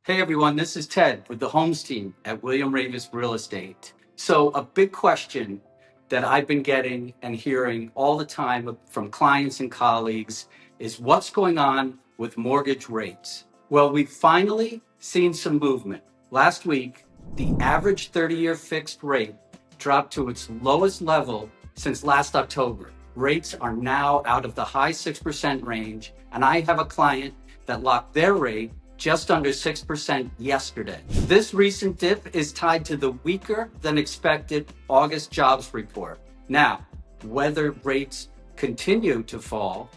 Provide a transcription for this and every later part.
Hey everyone, this is Ted with the Holmes team at William Ravis Real Estate. So a big question that I've been getting and hearing all the time from clients and colleagues is what's going on with mortgage rates? Well, we've finally seen some movement. Last week, the average 30-year fixed rate dropped to its lowest level since last October. Rates are now out of the high 6% range, and I have a client that locked their rate just under 6% yesterday. This recent dip is tied to the weaker than expected August jobs report. Now, whether rates continue to fall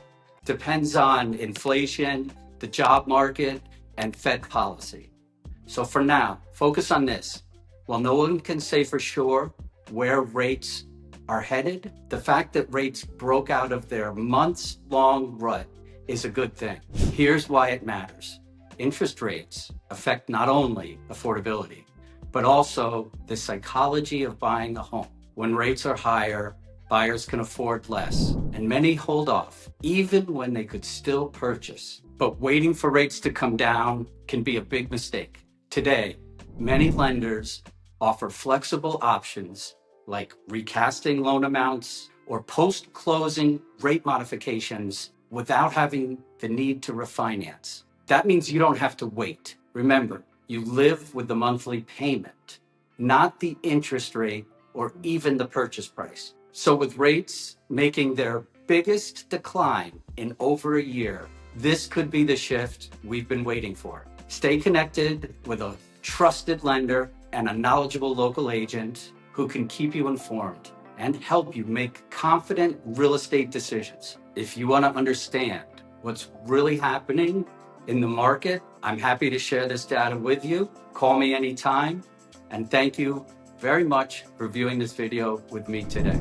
depends on inflation, the job market, and Fed policy. So for now, focus on this. While no one can say for sure where rates are headed, the fact that rates broke out of their months-long rut is a good thing. Here's why it matters. Interest rates affect not only affordability, but also the psychology of buying a home. When rates are higher, buyers can afford less, and many hold off, even when they could still purchase. But waiting for rates to come down can be a big mistake. Today, many lenders offer flexible options like recasting loan amounts or post-closing rate modifications without having the need to refinance. That means you don't have to wait. Remember, you live with the monthly payment, not the interest rate or even the purchase price. So with rates making their biggest decline in over a year, this could be the shift we've been waiting for. Stay connected with a trusted lender and a knowledgeable local agent who can keep you informed and help you make confident real estate decisions. If you want to understand what's really happening in the market, I'm happy to share this data with you. Call me anytime. And thank you very much for viewing this video with me today.